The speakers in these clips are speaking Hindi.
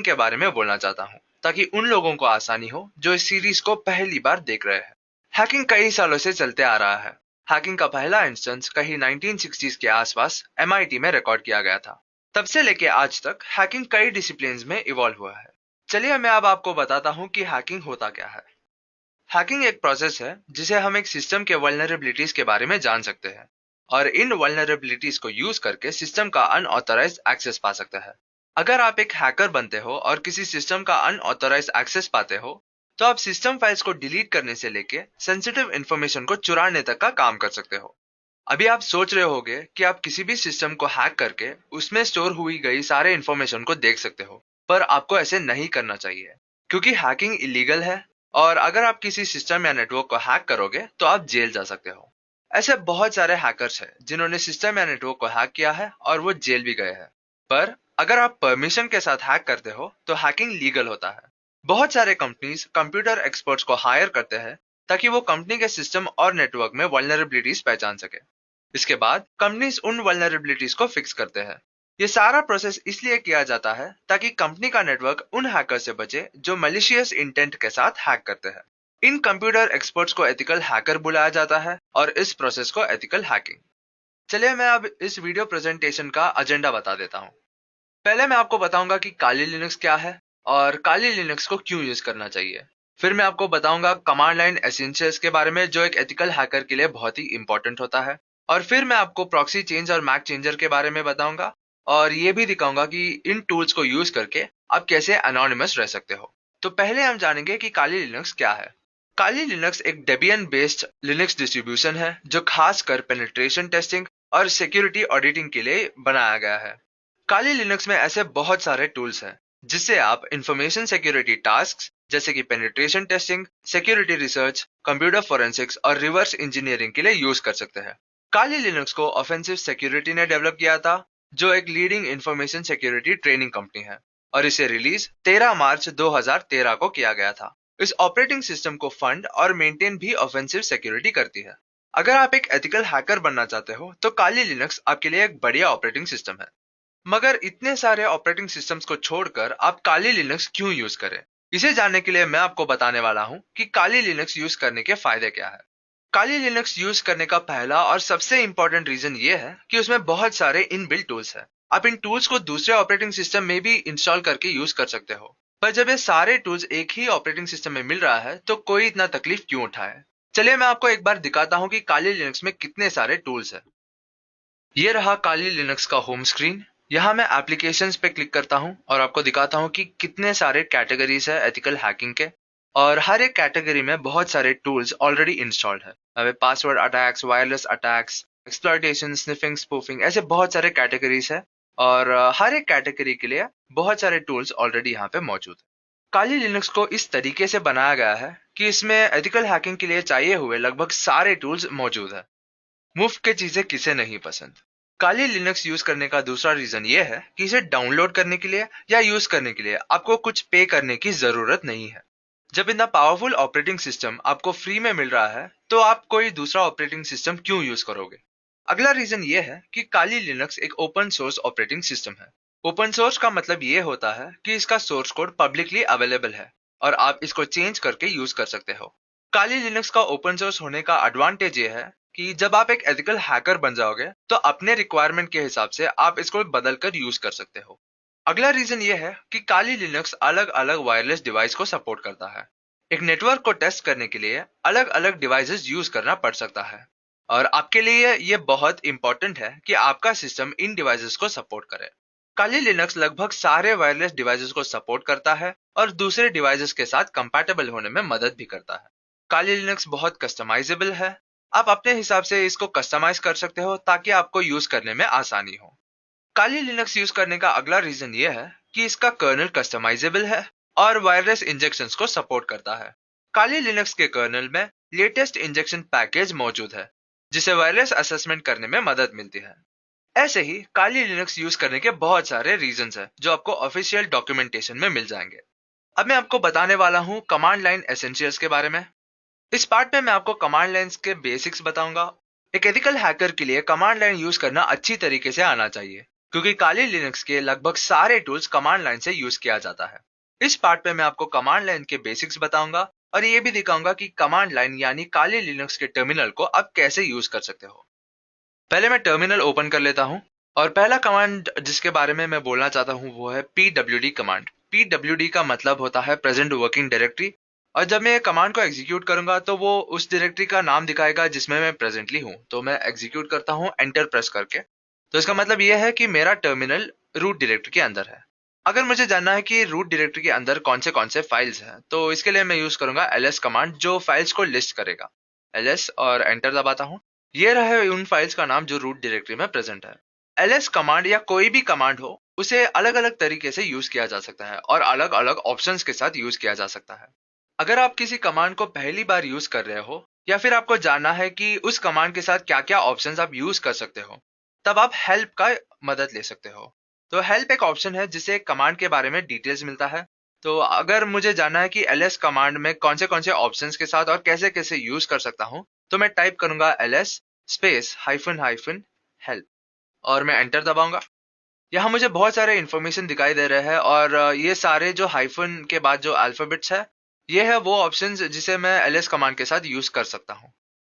के बारे में बोलना चाहता हूँ, ताकि उन लोगों को आसानी हो जो इस सीरीज को पहली बार देख रहे हैं। हैकिंग कई सालों से चलते आ रहा है। हैकिंग का पहला इंस्टेंस कहीं 1960s के आसपास MIT में रिकॉर्ड किया गया था। तब से लेके आज तक हैकिंग कई डिसिप्लिन्स में इवॉल्व हुआ है। चलिए मैं अब आपको बताता हूँ कि हैकिंग होता क्या है। हैकिंग एक प्रोसेस है जिसे हम एक सिस्टम के वल्नरेबिलिटीज के बारे में जान सकते हैं और इन वल्नरेबिलिटीज को यूज करके सिस्टम का अनऑथराइज्ड एक्सेस पा सकते हैं। अगर आप एक हैकर बनते हो और किसी सिस्टम का अनऑथराइज्ड एक्सेस पाते हो, तो आप सिस्टम फाइल्स को डिलीट करने से लेके सेंसिटिव इंफॉर्मेशन को चुराने तक का काम कर सकते हो। अभी आप सोच रहे होगे कि आप किसी भी सिस्टम को हैक करके उसमें स्टोर हुई गई सारे इंफॉर्मेशन को देख सकते हो, पर आपको ऐसे नहीं करना चाहिए, क्योंकि हैकिंग इलीगल है और अगर आप किसी सिस्टम या नेटवर्क को हैक करोगे तो आप जेल जा सकते हो। ऐसे बहुत सारे हैकर्स हैं जिन्होंने सिस्टम या नेटवर्क को हैक किया है और वो जेल भी गए हैं। पर अगर आप परमिशन के साथ हैक करते हो तो हैकिंग लीगल होता है। बहुत सारे कंपनीज कंप्यूटर एक्सपर्ट्स को हायर करते हैं ताकि वो कंपनी के सिस्टम और नेटवर्क में वल्नरेबिलिटीज पहचान सके। इसके बाद कंपनीज उन वल्नरेबिलिटीज को फिक्स करते हैं। ये सारा प्रोसेस इसलिए किया जाता है ताकि कंपनी का नेटवर्क उन हैकर से बचे जो मलिशियस इंटेंट के साथ हैक करते हैं। इन कंप्यूटर एक्सपर्ट्स को एथिकल हैकर बुलाया जाता है और इस प्रोसेस को एथिकल हैकिंग। चलिए मैं अब इस वीडियो प्रेजेंटेशन का एजेंडा बता देता हूँ। पहले मैं आपको बताऊंगा कि काली लिनक्स क्या है और काली लिनक्स को क्यों यूज करना चाहिए। फिर मैं आपको बताऊंगा कमांड लाइन एसेंशियल्स के बारे में, जो एक एथिकल हैकर के लिए बहुत ही इंपॉर्टेंट होता है। और फिर मैं आपको प्रॉक्सी चेंज और मैक चेंजर के बारे में बताऊंगा और ये भी दिखाऊंगा कि इन टूल्स को यूज करके आप कैसे एनोनिमस रह सकते हो। तो पहले हम जानेंगे कि काली लिनक्स क्या है। काली लिनक्स एक डेबियन बेस्ड लिनक्स डिस्ट्रीब्यूशन है जो खासकर पेनिट्रेशन टेस्टिंग और सिक्योरिटी ऑडिटिंग के लिए बनाया गया है। काली लिनक्स में ऐसे बहुत सारे टूल्स हैं जिससे आप इंफॉर्मेशन सिक्योरिटी टास्क्स जैसे कि penetration testing, security research, computer forensics और रिवर्स इंजीनियरिंग के लिए यूज कर सकते हैं। काली लिनक्स को ऑफेंसिव सिक्योरिटी ने डेवलप किया था, जो एक leading information security training company है, और इसे रिलीज 13 मार्च 2013 को किया गया था। इस ऑपरेटिंग सिस्टम को फंड और मेंटेन भी ऑफेंसिव सिक्योरिटी करती है। अगर आप एक एथिकल हैकर बनना चाहते हो तो काली लिनक्स आपके लिए एक बढ़िया ऑपरेटिंग सिस्टम है। मगर इतने सारे ऑपरेटिंग सिस्टम्स को छोड़कर आप काली लिनक्स क्यों यूज करें, इसे जानने के लिए मैं आपको बताने वाला हूं कि काली लिनक्स यूज करने के फायदे क्या है। काली लिनक्स यूज करने का पहला और सबसे इंपॉर्टेंट रीजन ये है कि उसमें बहुत सारे इनबिल्ट टूल्स हैं। आप इन टूल्स को दूसरे ऑपरेटिंग सिस्टम में भी इंस्टॉल करके यूज कर सकते हो, पर जब ये सारे टूल्स एक ही ऑपरेटिंग सिस्टम में मिल रहा है तो कोई इतना तकलीफ क्यों उठाए। चलिए मैं आपको एक बार दिखाता हूँ कि काली लिनक्स में कितने सारे टूल्स हैं। ये रहा काली लिनक्स का होम स्क्रीन। यहाँ मैं एप्लीकेशंस पे क्लिक करता हूँ और आपको दिखाता हूँ कि कितने सारे कैटेगरीज है एथिकल हैकिंग के, और हर एक कैटेगरी में बहुत सारे टूल्स ऑलरेडी इंस्टॉल्ड है। हमें password attacks, wireless attacks, exploitation, sniffing, spoofing, ऐसे बहुत सारे कैटेगरीज है और हर एक कैटेगरी के लिए बहुत सारे टूल्स ऑलरेडी यहाँ पे मौजूद है। काली लिनक्स को इस तरीके से बनाया गया है कि इसमें एथिकल हैकिंग के लिए चाहिए हुए लगभग सारे टूल्स मौजूद है। मुफ्त की चीजें किसे नहीं पसंद। काली लिनक्स यूज करने का दूसरा रीजन ये है कि इसे डाउनलोड करने के लिए या यूज करने के लिए आपको कुछ पे करने की जरूरत नहीं है। जब इतना पावरफुल ऑपरेटिंग सिस्टम आपको फ्री में मिल रहा है तो आप कोई दूसरा ऑपरेटिंग सिस्टम क्यों यूज करोगे। अगला रीजन ये है कि काली लिनक्स एक ओपन सोर्स ऑपरेटिंग सिस्टम है। ओपन सोर्स का मतलब ये होता है कि इसका सोर्स कोड पब्लिकली अवेलेबल है और आप इसको चेंज करके यूज कर सकते हो। काली लिनक्स का ओपन सोर्स होने का एडवांटेज ये है कि जब आप एक एथिकल हैकर बन जाओगे तो अपने रिक्वायरमेंट के हिसाब से आप इसको बदल कर यूज कर सकते हो। अगला रीजन ये है कि काली लिनक्स अलग अलग वायरलेस डिवाइस को सपोर्ट करता है। एक नेटवर्क को टेस्ट करने के लिए अलग अलग डिवाइसेस यूज करना पड़ सकता है, और आपके लिए ये बहुत इंपॉर्टेंट है कि आपका सिस्टम इन डिवाइसेस को सपोर्ट करे। काली लिनक्स लगभग सारे वायरलेस डिवाइसेस को सपोर्ट करता है और दूसरे डिवाइसेस के साथ कंपैटिबल होने में मदद भी करता है। काली लिनक्स बहुत कस्टमाइजेबल है। आप अपने हिसाब से इसको कस्टमाइज कर सकते हो ताकि आपको यूज करने में आसानी हो। काली लिनक्स यूज करने का अगला रीजन ये है कि इसका कर्नल कस्टमाइजेबल है और वायरलेस इंजेक्शंस को सपोर्ट करता है। काली लिनक्स के कर्नल में लेटेस्ट इंजेक्शन पैकेज मौजूद है जिसे वायरलेस असेसमेंट करने में मदद मिलती है। ऐसे ही काली लिनक्स यूज करने के बहुत सारे रीजंस हैं जो आपको ऑफिशियल डॉक्यूमेंटेशन में मिल जाएंगे। अब मैं आपको बताने वाला हूँ कमांड लाइन एसेंशियल्स के बारे में। इस पार्ट में मैं आपको कमांड लाइन्स के बेसिक्स बताऊंगा। एक एथिकल हैकर के लिए कमांड लाइन यूज करना अच्छी तरीके से आना चाहिए। क्योंकि काली लिनक्स के लगभग सारे टूल्स कमांड लाइन से यूज किया जाता है। इस पार्ट पे मैं आपको कमांड लाइन के बेसिक्स बताऊंगा और ये भी दिखाऊंगा कि कमांड लाइन यानी काली लिनक्स के टर्मिनल को आप कैसे यूज कर सकते हो। पहले मैं टर्मिनल ओपन कर लेता हूं और पहला कमांड जिसके बारे में मैं बोलना चाहता हूं वो है pwd कमांड। pwd का मतलब होता है प्रेजेंट वर्किंग डायरेक्टरी, और जब मैं ये कमांड को एग्जीक्यूट करूंगा तो वो उस डायरेक्टरी का नाम दिखाएगा जिसमें मैं प्रेजेंटली हूं। तो मैं एग्जीक्यूट करता हूं एंटर प्रेस करके। तो इसका मतलब यह है कि मेरा टर्मिनल रूट डायरेक्टरी के अंदर है। अगर मुझे जानना है कि रूट डायरेक्टरी के अंदर कौन से फाइल्स हैं तो इसके लिए मैं यूज करूंगा ls कमांड जो फाइल्स को लिस्ट करेगा। ls और एंटर दबाता हूं। ये रहे उन फाइल्स का नाम जो रूट डायरेक्टरी में प्रेजेंट है। ls कमांड या कोई भी कमांड हो उसे अलग अलग तरीके से यूज किया जा सकता है और अलग अलग ऑप्शंस के साथ यूज किया जा सकता है। अगर आप किसी कमांड को पहली बार यूज कर रहे हो या फिर आपको जानना है कि उस कमांड के साथ क्या क्या ऑप्शंस आप यूज कर सकते हो, तब आप हेल्प का मदद ले सकते हो। तो हेल्प एक ऑप्शन है जिससे कमांड के बारे में डिटेल्स मिलता है। तो अगर मुझे जानना है कि ls कमांड में कौन से ऑप्शंस के साथ और कैसे कैसे यूज कर सकता हूं, तो मैं टाइप करूंगा ls space hyphen hyphen help और मैं एंटर दबाऊंगा। यहाँ मुझे बहुत सारे इन्फॉर्मेशन दिखाई दे रहे हैं और ये सारे जो हाइफन के बाद जो अल्फाबेट्स है, ये है वो ऑप्शंस जिसे मैं ls कमांड के साथ यूज कर सकता हूँ।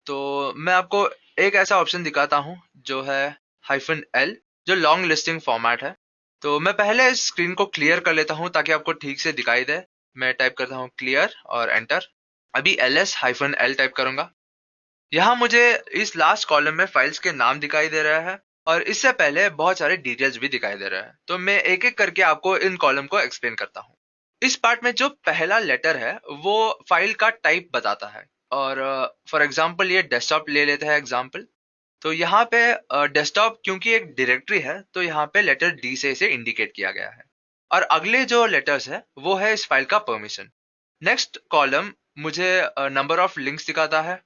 तो मैं आपको एक ऐसा ऑप्शन दिखाता हूँ जो है हाइफन l, जो लॉन्ग लिस्टिंग फॉर्मेट है। तो मैं पहले इस स्क्रीन को क्लियर कर लेता हूँ ताकि आपको ठीक से दिखाई दे। मैं टाइप करता हूँ क्लियर और एंटर। अभी ls हाइफन l टाइप करूंगा। यहाँ मुझे इस लास्ट कॉलम में फाइल्स के नाम दिखाई दे रहा है और इससे पहले बहुत सारे डिटेल्स भी दिखाई दे रहा है। तो मैं एक एक करके आपको इन कॉलम को एक्सप्लेन करता हूँ। इस पार्ट में जो पहला लेटर है वो फाइल का टाइप बताता है। और फॉर एग्जांपल ये डेस्कटॉप ले लेते हैं एग्जांपल। तो यहाँ पे डेस्कटॉप क्योंकि एक डायरेक्टरी है तो यहाँ पे लेटर डी से इसे इंडिकेट किया गया है। और अगले जो लेटर्स है वो है इस फाइल का परमिशन। नेक्स्ट कॉलम मुझे नंबर ऑफ लिंक्स दिखाता है।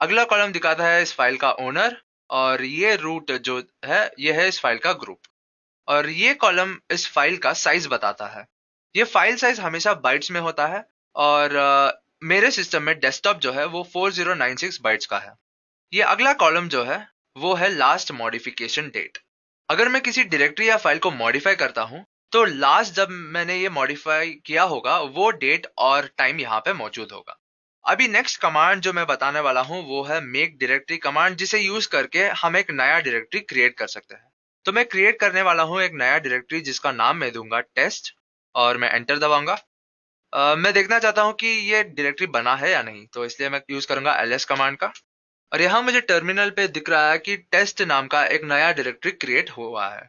अगला कॉलम दिखाता है इस फाइल का ओनर, और ये रूट जो है ये है इस फाइल का ग्रुप। और ये कॉलम इस फाइल का साइज बताता है। ये फाइल साइज हमेशा बाइट्स में होता है और मेरे सिस्टम में डेस्कटॉप जो है वो 4096 बाइट्स का है। ये अगला कॉलम जो है वो है लास्ट मॉडिफिकेशन डेट। अगर मैं किसी डायरेक्टरी या फाइल को मॉडिफाई करता हूं तो लास्ट जब मैंने ये मॉडिफाई किया होगा वो डेट और टाइम यहाँ पे मौजूद होगा। अभी नेक्स्ट कमांड जो मैं बताने वाला हूँ वो है मेक डायरेक्टरी कमांड, जिसे यूज करके हम एक नया डायरेक्टरी क्रिएट कर सकते हैं। तो मैं क्रिएट करने वाला हूँ एक नया डायरेक्टरी जिसका नाम मैं दूंगा टेस्ट और मैं एंटर दबाऊंगा। मैं देखना चाहता हूँ कि ये डायरेक्टरी बना है या नहीं, तो इसलिए मैं यूज करूंगा ls कमांड का। और यहाँ मुझे टर्मिनल पे दिख रहा है कि टेस्ट नाम का एक नया डायरेक्टरी क्रिएट हुआ है।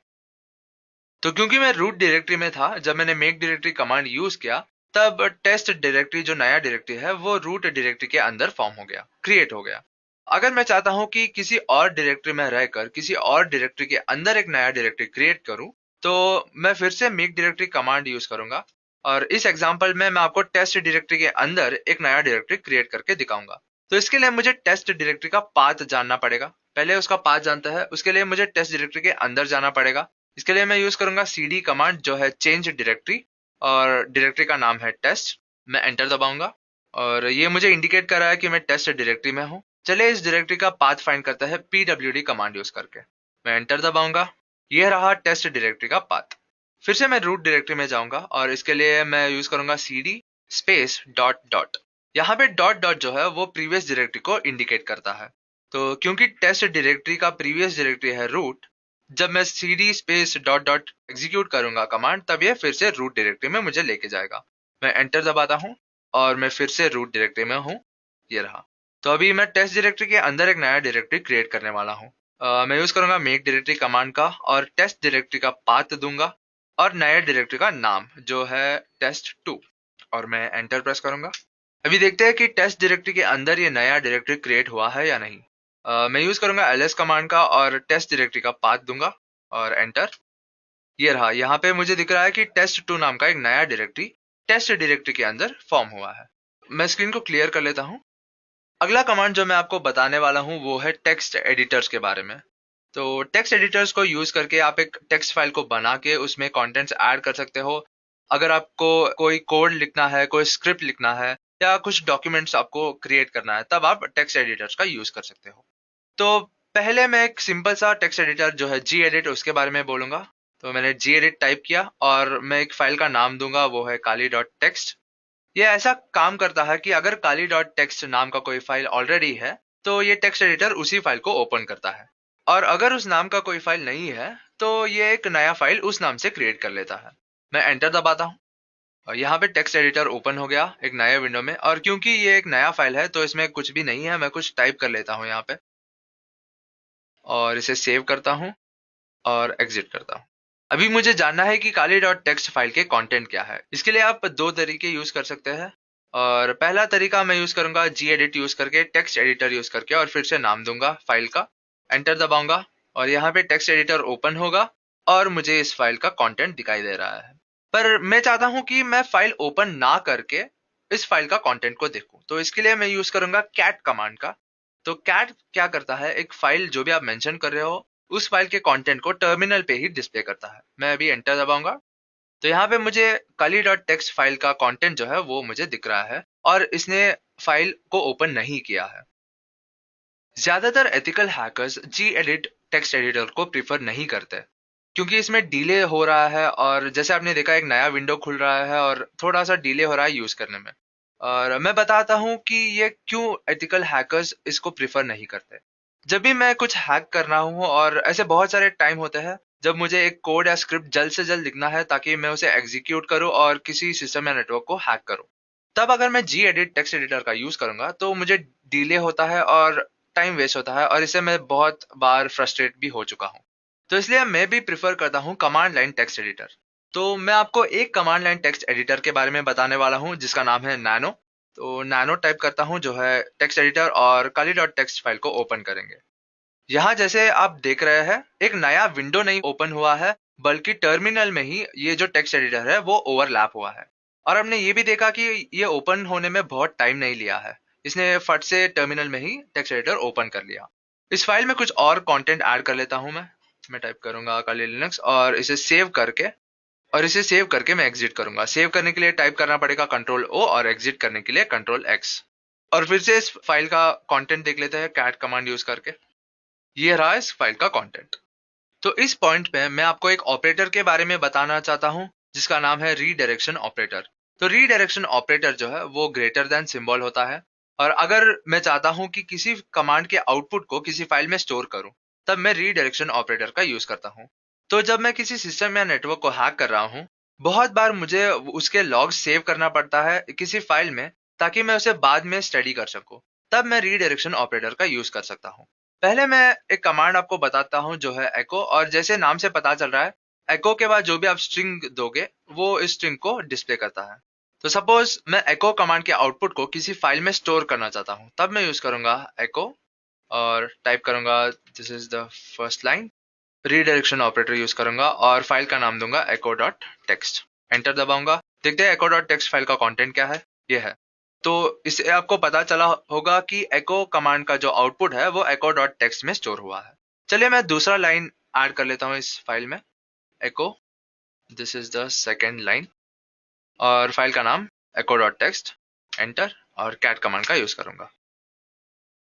तो क्योंकि मैं रूट डायरेक्टरी में था जब मैंने मेक डायरेक्टरी कमांड यूज किया, तब टेस्ट डायरेक्टरी जो नया डायरेक्टरी है वो रूट डायरेक्टरी के अंदर फॉर्म हो गया, क्रिएट हो गया। अगर मैं चाहता हूं कि किसी और डायरेक्टरी में रहकर किसी और डायरेक्टरी के अंदर एक नया डायरेक्टरी क्रिएट करूं, तो मैं फिर से मेक डायरेक्टरी कमांड यूज करूंगा। और इस एग्जांपल में मैं आपको टेस्ट डायरेक्टरी के अंदर एक नया डायरेक्टरी क्रिएट करके दिखाऊंगा। तो इसके लिए मुझे टेस्ट डायरेक्टरी का पाथ जानना पड़ेगा। पहले उसका पाथ जानता है, उसके लिए मुझे टेस्ट डायरेक्टरी के अंदर जाना पड़ेगा। इसके लिए मैं यूज करूंगा cd कमांड जो है चेंज डायरेक्टरी, और डायरेक्टरी का नाम है टेस्ट। मैं एंटर दबाऊंगा और ये मुझे इंडिकेट कर रहा है कि मैं टेस्ट डायरेक्टरी में हूँ। चलिए इस डायरेक्टरी का पाथ फाइंड करते हैं pwd कमांड यूज करके। मैं एंटर दबाऊंगा। ये रहा टेस्ट डायरेक्टरी का पाथ। फिर से मैं रूट डायरेक्टरी में जाऊंगा और इसके लिए मैं यूज करूंगा cd स्पेस डॉट डॉट। यहाँ पे डॉट डॉट जो है वो प्रीवियस डायरेक्टरी को इंडिकेट करता है। तो क्योंकि टेस्ट डायरेक्टरी का प्रीवियस डायरेक्टरी है रूट, जब मैं cd space dot dot execute करूंगा कमांड, तब ये फिर से रूट डायरेक्टरी में मुझे लेके जाएगा। मैं एंटर दबाता हूँ और मैं फिर से रूट डायरेक्टरी में हूँ। ये रहा। तो अभी मैं टेस्ट डायरेक्टरी के अंदर एक नया डायरेक्टरी क्रिएट करने वाला हूँ। मैं यूज करूंगा मेक डायरेक्टरी कमांड का और टेस्ट डायरेक्टरी का पाथ दूंगा और नया डायरेक्टरी का नाम जो है टेस्ट2, और मैं एंटर प्रेस करूंगा। अभी देखते हैं कि टेस्ट डायरेक्टरी के अंदर ये नया डायरेक्टरी क्रिएट हुआ है या नहीं। मैं यूज करूंगा ls कमांड का और टेस्ट डायरेक्टरी का पाथ दूंगा और एंटर। ये रहा। यहाँ पे मुझे दिख रहा है कि टेस्ट2 नाम का एक नया डायरेक्टरी टेस्ट डायरेक्टरी के अंदर फॉर्म हुआ है। मैं स्क्रीन को क्लियर कर लेता हूँ। अगला कमांड जो मैं आपको बताने वाला हूँ वो है टेक्स्ट एडिटर्स के बारे में। तो टेक्स्ट एडिटर्स को यूज करके आप एक टेक्स्ट फाइल को बना के उसमें कंटेंट्स ऐड कर सकते हो। अगर आपको कोई कोड लिखना है, कोई स्क्रिप्ट लिखना है या कुछ डॉक्यूमेंट्स आपको क्रिएट करना है, तब आप टेक्स्ट एडिटर्स का यूज कर सकते हो। तो पहले मैं एक सिंपल सा टेक्स्ट एडिटर जो है जी एडिट उसके बारे में बोलूंगा। तो मैंने gedit टाइप किया और मैं एक फाइल का नाम दूंगा, वो है kali.txt। ये ऐसा काम करता है कि अगर kali.txt नाम का कोई फाइल ऑलरेडी है तो ये टेक्स्ट एडिटर उसी फाइल को ओपन करता है, और अगर उस नाम का कोई फाइल नहीं है तो ये एक नया फाइल उस नाम से क्रिएट कर लेता है। मैं एंटर दबाता हूँ और यहाँ पे टेक्स्ट एडिटर ओपन हो गया एक नए विंडो में, और क्योंकि ये एक नया फाइल है तो इसमें कुछ भी नहीं है, मैं कुछ टाइप कर लेता हूँ यहाँ पे और इसे सेव करता हूँ और एग्जिट करता हूँ। अभी मुझे जानना है कि kali.txt फाइल के कंटेंट क्या है। इसके लिए आप दो तरीके यूज कर सकते हैं, और पहला तरीका मैं यूज करूंगा gedit यूज करके, टेक्स्ट एडिटर यूज करके, और फिर से नाम दूंगा फाइल का, एंटर दबाऊंगा और यहाँ पे टेक्स्ट एडिटर ओपन होगा और मुझे इस फाइल का कंटेंट दिखाई दे रहा है। पर मैं चाहता हूँ कि मैं फाइल ओपन ना करके इस फाइल का कंटेंट को देखूं, तो इसके लिए मैं यूज करूंगा cat कमांड का। तो cat क्या करता है, एक फाइल जो भी आप मेंशन कर रहे हो उस फाइल के कंटेंट को टर्मिनल पे ही डिस्प्ले करता है। मैं अभी एंटर दबाऊंगा तो यहाँ पे मुझे kali.txt फाइल का कंटेंट जो है वो मुझे दिख रहा है, और इसने फाइल को ओपन नहीं किया है। ज्यादातर ethical hackers gedit text editor को प्रीफर नहीं करते क्योंकि इसमें डिले हो रहा है, और जैसे आपने देखा एक नया विंडो खुल रहा है और थोड़ा सा डिले हो रहा है यूज करने में। और मैं बताता हूँ कि ये क्यों एथिकल हैकर्स इसको प्रीफर नहीं करते। जब भी मैं कुछ हैक कर रहा हूँ, और ऐसे बहुत सारे टाइम होते हैं जब मुझे एक कोड या स्क्रिप्ट जल्द से जल्द लिखना है ताकि मैं उसे एग्जीक्यूट करूँ और किसी सिस्टम या नेटवर्क को हैक करूँ, तब अगर मैं gedit टेक्स्ट एडिटर का यूज करूंगा तो मुझे डिले होता है और टाइम वेस्ट होता है, और इससे मैं बहुत बार फ्रस्ट्रेट भी हो चुका हूँ। तो इसलिए मैं भी प्रिफर करता हूँ कमांड लाइन टेक्स्ट एडिटर। तो मैं आपको एक कमांड लाइन टेक्स्ट एडिटर के बारे में बताने वाला हूँ जिसका नाम है नैनो। तो नैनो टाइप करता हूँ जो है टेक्स्ट एडिटर, और kali.txt फाइल को ओपन करेंगे। यहाँ जैसे आप देख रहे हैं एक नया विंडो नहीं ओपन हुआ है, बल्कि टर्मिनल में ही ये जो टेक्स्ट एडिटर है वो ओवरलैप हुआ है। और हमने ये भी देखा कि ये ओपन होने में बहुत टाइम नहीं लिया है, इसने फट से टर्मिनल में ही टेक्स्ट एडिटर ओपन कर लिया। इस फाइल में कुछ और कंटेंट ऐड कर लेता हूं मैं टाइप करूंगा kali लिनक्स और इसे सेव करके, मैं एग्जिट करूंगा। सेव करने के लिए टाइप करना पड़ेगा कंट्रोल ओ, और एग्जिट करने के लिए कंट्रोल एक्स। और फिर से इस फाइल का कंटेंट देख लेते हैं cat कमांड यूज करके। ये रहा इस फाइल का कंटेंट। तो इस पॉइंट पे मैं आपको एक ऑपरेटर के बारे में बताना चाहता हूं जिसका नाम है रीडायरेक्शन ऑपरेटर। तो रीडायरेक्शन ऑपरेटर जो है वो ग्रेटर देन सिंबल होता है, और अगर मैं चाहता हूं कि किसी कमांड के आउटपुट को किसी फाइल में स्टोर करूं तब मैं रीडायरेक्शन ऑपरेटर का यूज करता हूं। तो जब मैं किसी सिस्टम या नेटवर्क को हैक कर रहा हूं, बहुत बार मुझे उसके लॉग सेव करना पड़ता है किसी फाइल में ताकि मैं उसे बाद में स्टडी कर सकूं, तब मैं रीडायरेक्शन ऑपरेटर का यूज कर सकता हूं। पहले मैं एक कमांड आपको बताता हूं जो है एको, और जैसे नाम से पता चल रहा है एको के बाद जो भी आप स्ट्रिंग दोगे वो इस स्ट्रिंग को डिस्प्ले करता है। तो सपोज मैं एको कमांड के आउटपुट को किसी फाइल में स्टोर करना चाहता हूं, तब मैं यूज करूंगा एको और टाइप करूंगा this is the first line, redirection operator use करूंगा और फाइल का नाम दूंगा echo.txt। एंटर दबाऊंगा, देखते हैं echo.txt फाइल का कंटेंट क्या है। ये है। तो इससे आपको पता चला होगा कि echo कमांड का जो आउटपुट है वो echo.txt में स्टोर हुआ है। चलिए मैं दूसरा लाइन ऐड कर लेता हूँ इस फाइल में, echo this is the second line, और फाइल का नाम echo.txt, एंटर, और cat कमांड का यूज करूंगा।